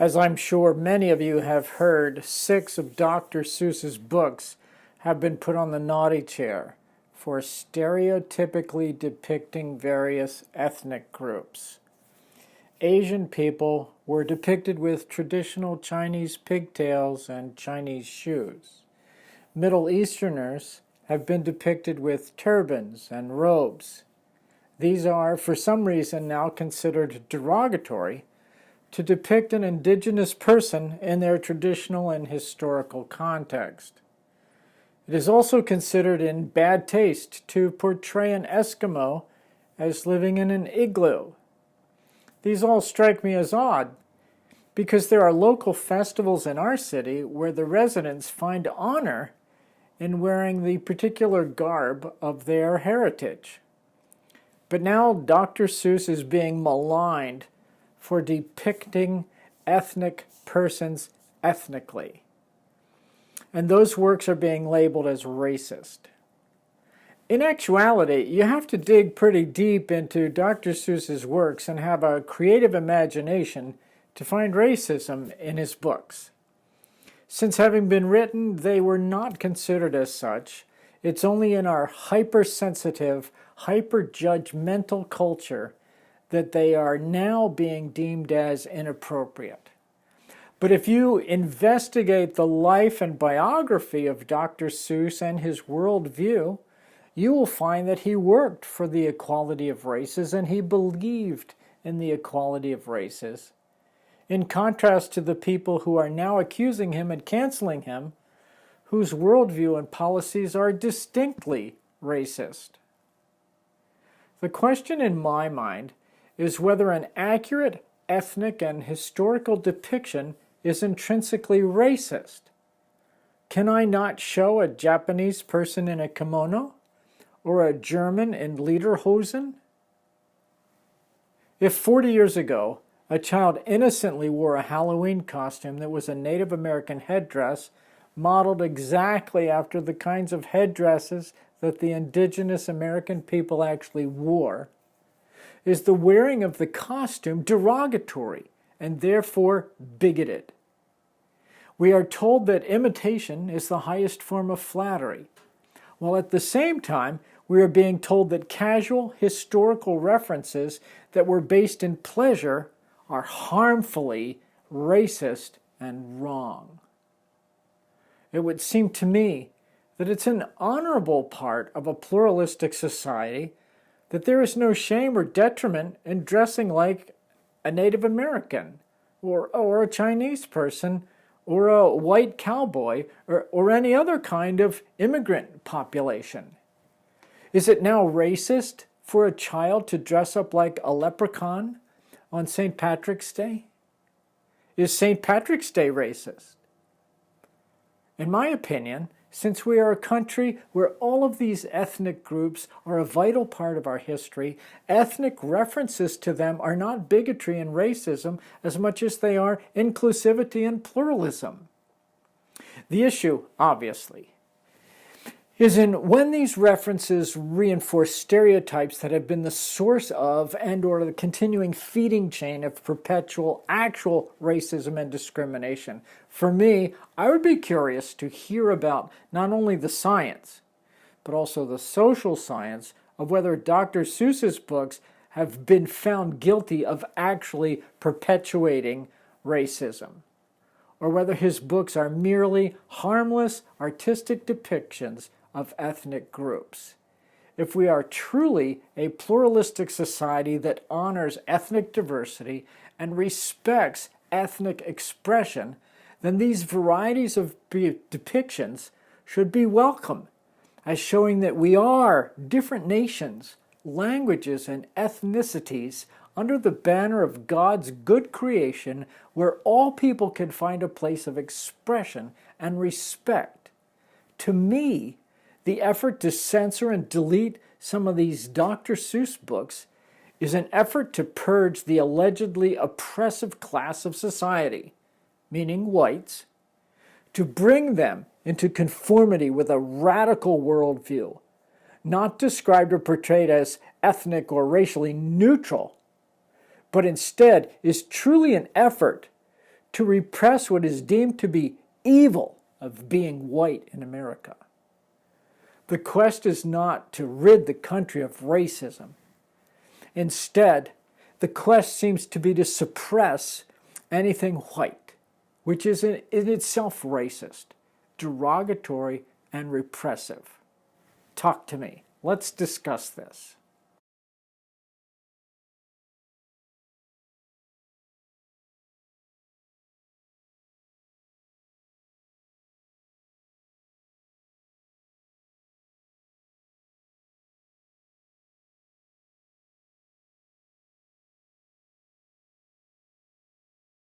As I'm sure many of you have heard, 6 of Dr. Seuss's books have been put on the naughty chair for stereotypically depicting various ethnic groups. Asian people were depicted with traditional Chinese pigtails and Chinese shoes. Middle Easterners have been depicted with turbans and robes. These are, for some reason, now considered derogatory to depict an indigenous person in their traditional and historical context. It is also considered in bad taste to portray an Eskimo as living in an igloo. These all strike me as odd because there are local festivals in our city where the residents find honor in wearing the particular garb of their heritage. But now Dr. Seuss is being maligned for depicting ethnic persons ethnically. And those works are being labeled as racist. In actuality, you have to dig pretty deep into Dr. Seuss's works and have a creative imagination to find racism in his books. Since having been written, they were not considered as such. It's only in our hypersensitive, hyper-judgmental culture that they are now being deemed as inappropriate. But if you investigate the life and biography of Dr. Seuss and his worldview, you will find that he worked for the equality of races and he believed in the equality of races. In contrast to the people who are now accusing him and canceling him, whose worldview and policies are distinctly racist. The question in my mind is whether an accurate ethnic and historical depiction is intrinsically racist. Can I not show a Japanese person in a kimono or a German in lederhosen? If 40 years ago a child innocently wore a Halloween costume that was a Native American headdress modeled exactly after the kinds of headdresses that the indigenous American people actually wore, is the wearing of the costume derogatory and therefore bigoted? We are told that imitation is the highest form of flattery, while at the same time we are being told that casual historical references that were based in pleasure are harmfully racist and wrong. It would seem to me that it's an honorable part of a pluralistic society that there is no shame or detriment in dressing like a Native American or a Chinese person or a white cowboy or any other kind of immigrant population. Is it now racist for a child to dress up like a leprechaun on St. Patrick's Day? Is St. Patrick's Day racist? In my opinion, since we are a country where all of these ethnic groups are a vital part of our history, ethnic references to them are not bigotry and racism as much as they are inclusivity and pluralism. The issue, obviously, is in when these references reinforce stereotypes that have been the source of and or the continuing feeding chain of perpetual actual racism and discrimination. For me, I would be curious to hear about not only the science, but also the social science of whether Dr. Seuss's books have been found guilty of actually perpetuating racism, or whether his books are merely harmless artistic depictions of ethnic groups. If we are truly a pluralistic society that honors ethnic diversity and respects ethnic expression, then these varieties of depictions should be welcome as showing that we are different nations, languages, and ethnicities under the banner of God's good creation where all people can find a place of expression and respect. To me, the effort to censor and delete some of these Dr. Seuss books is an effort to purge the allegedly oppressive class of society, meaning whites, to bring them into conformity with a radical worldview, not described or portrayed as ethnic or racially neutral, but instead is truly an effort to repress what is deemed to be evil of being white in America. The quest is not to rid the country of racism. Instead, the quest seems to be to suppress anything white, which is in itself racist, derogatory, and repressive. Talk to me. Let's discuss this.